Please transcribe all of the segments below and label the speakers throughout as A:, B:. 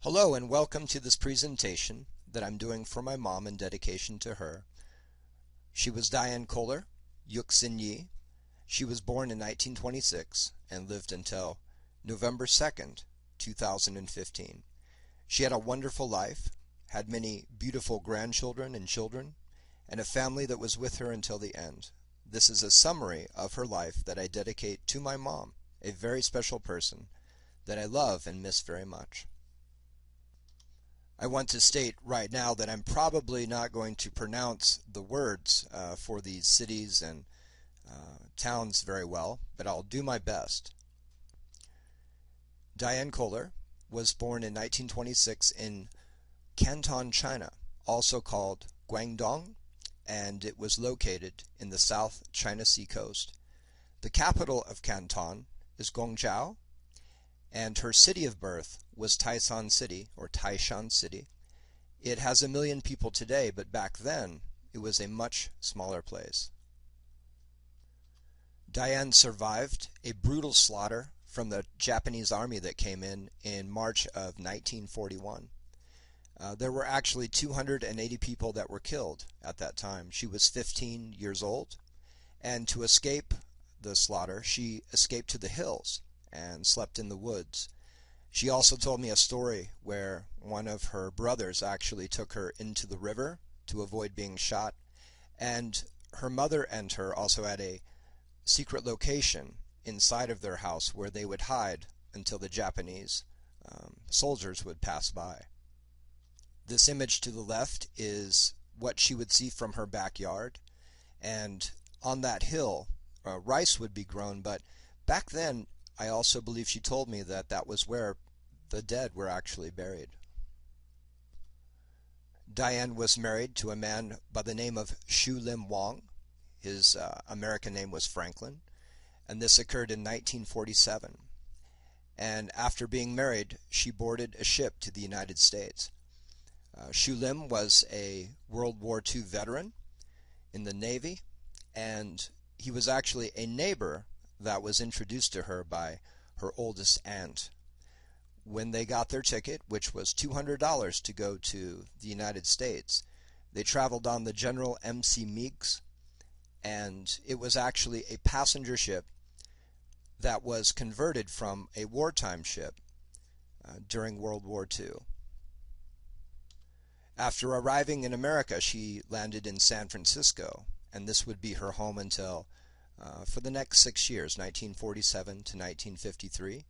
A: Hello and welcome to this presentation that I'm doing for my mom in dedication to her. She was Diane Kohler, Yuxin Yi. She was born in 1926 and lived until November 2nd, 2015. She had a wonderful life, had many beautiful grandchildren and children, and a family that was with her until the end. This is a summary of her life that I dedicate to my mom, a very special person that I love and miss very much. I want to state right now that I'm probably not going to pronounce the words for these cities and towns very well, but I'll do my best. Diane Kohler was born in 1926 in Canton, China, also called Guangdong, and it was located in the South China Sea coast. The capital of Canton is Guangzhou, and her city of birth was Taishan City, or Taishan City. It has 1 million people today, but back then it was a much smaller place. Diane survived a brutal slaughter from the Japanese army that came in March of 1941. There were actually 280 people that were killed at that time. She was 15 years old, and to escape the slaughter, she escaped to the hills and slept in the woods. She also told me a story where one of her brothers actually took her into the river to avoid being shot, and her mother and her also had a secret location inside of their house where they would hide until the Japanese soldiers would pass by. This image to the left is what she would see from her backyard, and on that hill rice would be grown, but back then I also believe she told me that that was where the dead were actually buried. Diane was married to a man by the name of Shu Lim Wang. His American name was Franklin, and this occurred in 1947. And after being married, she boarded a ship to the United States. Shu Lim was a World War II veteran in the Navy, and he was actually a neighbor that was introduced to her by her oldest aunt. When they got their ticket, which was $200 to go to the United States, they traveled on the General M.C. Meigs, and it was actually a passenger ship that was converted from a wartime ship during World War II. After arriving in America, she landed in San Francisco, and this would be her home until for the next 6 years, 1947 to 1953.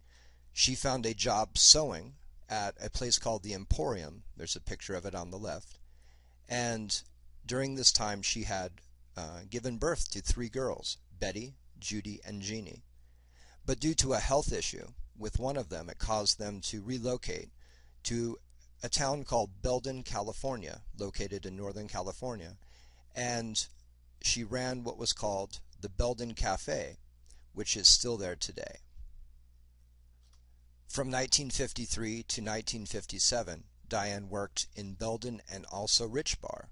A: She found a job sewing at a place called the Emporium. There's a picture of it on the left. And during this time, she had given birth to 3 girls, Betty, Judy, and Jeannie. But due to a health issue with one of them, it caused them to relocate to a town called Belden, California, located in Northern California. And she ran what was called the Belden Cafe, which is still there today. From 1953 to 1957, Diane worked in Belden and also Rich Bar.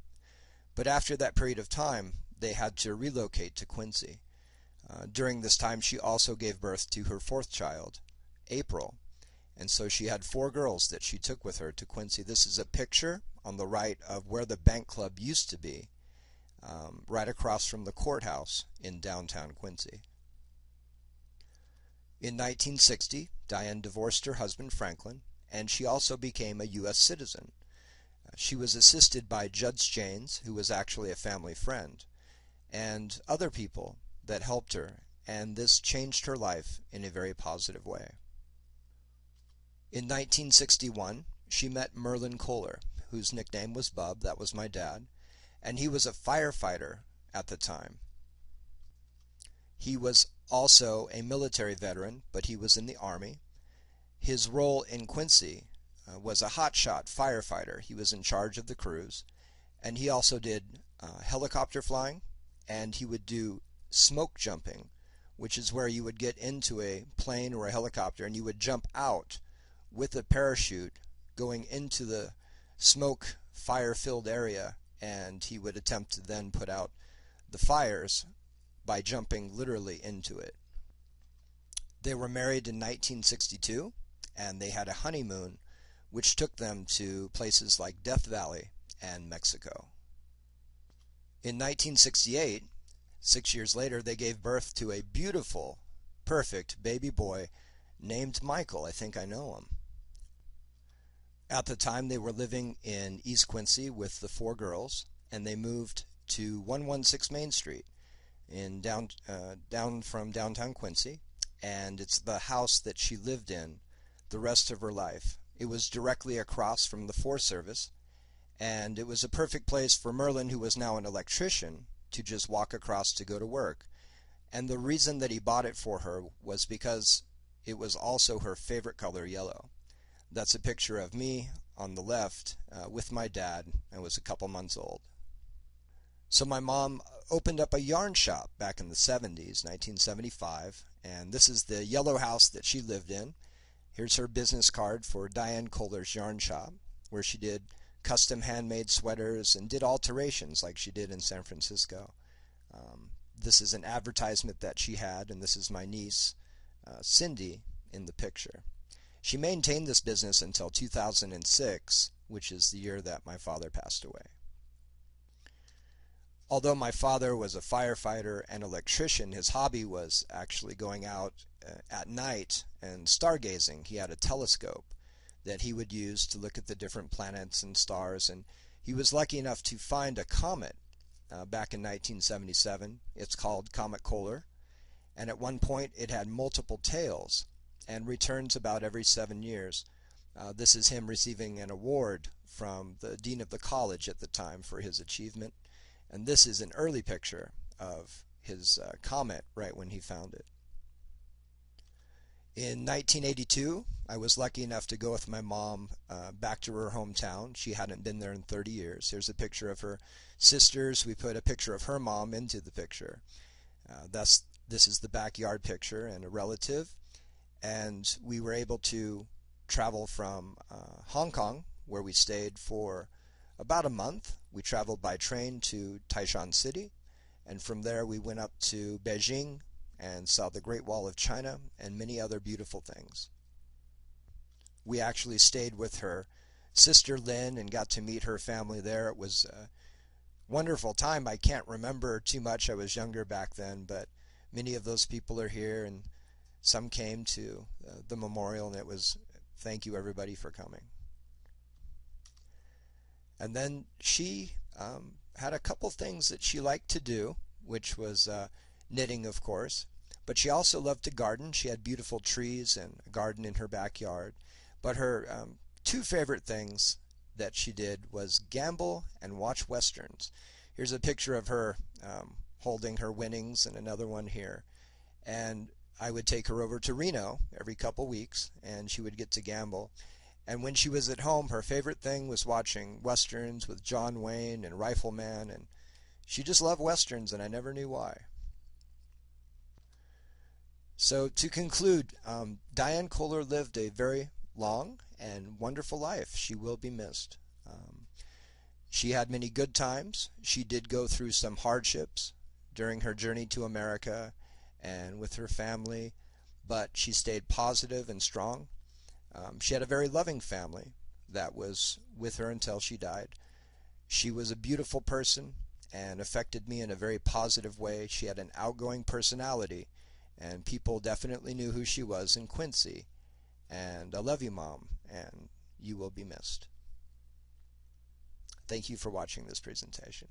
A: But after that period of time, they had to relocate to Quincy. During this time, she also gave birth to her 4th child, April. And so she had 4 girls that she took with her to Quincy. This is a picture on the right of where the bank club used to be, right across from the courthouse in downtown Quincy. In 1960, Diane divorced her husband Franklin, and she also became a U.S. citizen. She was assisted by Judge Janes, who was actually a family friend, and other people that helped her, and this changed her life in a very positive way. In 1961, she met Merlin Kohler, whose nickname was Bub, that was my dad, and he was a firefighter at the time. He was also a military veteran, but he was in the Army. His role in Quincy was a hotshot firefighter. He was in charge of the crews, and he also did helicopter flying, and he would do smoke jumping, which is where you would get into a plane or a helicopter and you would jump out with a parachute going into the smoke fire-filled area, and he would attempt to then put out the fires by jumping literally into it. They were married in 1962, and they had a honeymoon which took them to places like Death Valley and Mexico. In 1968, 6 years later, they gave birth to a beautiful, perfect baby boy named Michael. I think I know him. At the time, they were living in East Quincy with the 4 girls, and they moved to 116 Main Street down from downtown Quincy, and it's the house that she lived in the rest of her life. It was directly across from the Forest Service, and it was a perfect place for Merlin, who was now an electrician, to just walk across to go to work. And the reason that he bought it for her was because it was also her favorite color, yellow. That's a picture of me on the left with my dad. I was a couple months old. So my mom opened up a yarn shop back in the 70s, 1975, and this is the yellow house that she lived in. Here's her business card for Diane Kohler's yarn shop, where she did custom handmade sweaters and did alterations like she did in San Francisco. This is an advertisement that she had, and this is my niece, Cindy, in the picture. She maintained this business until 2006, which is the year that my father passed away. Although my father was a firefighter and electrician, his hobby was actually going out at night and stargazing. He had a telescope that he would use to look at the different planets and stars, and he was lucky enough to find a comet back in 1977. It's called Comet Kohler, and at one point it had multiple tails and returns about every 7 years. This is him receiving an award from the dean of the college at the time for his achievement. And this is an early picture of his comet right when he found it. In 1982, I was lucky enough to go with my mom back to her hometown. She hadn't been there in 30 years. Here's a picture of her sisters. We put a picture of her mom into the picture. This is the backyard picture and a relative. And we were able to travel from Hong Kong, where we stayed for about a month. We traveled by train to Taishan City, and from there we went up to Beijing and saw the Great Wall of China and many other beautiful things. We actually stayed with her sister Lynn and got to meet her family there. It was a wonderful time. I can't remember too much. I was younger back then, but many of those people are here, and some came to the memorial, and it was thank you everybody for coming. And then she had a couple things that she liked to do, which was knitting, of course. But she also loved to garden. She had beautiful trees and a garden in her backyard. But her 2 favorite things that she did was gamble and watch westerns. Here's a picture of her holding her winnings and another one here. And I would take her over to Reno every couple weeks, and she would get to gamble. And when she was at home, her favorite thing was watching westerns with John Wayne and Rifleman, and she just loved westerns, and I never knew why. So to conclude, Diane Kohler lived a very long and wonderful life. She will be missed. She had many good times. She did go through some hardships during her journey to America and with her family, but she stayed positive and strong. She had a very loving family that was with her until she died. She was a beautiful person and affected me in a very positive way. She had an outgoing personality, and people definitely knew who she was in Quincy. And I love you, Mom, and you will be missed. Thank you for watching this presentation.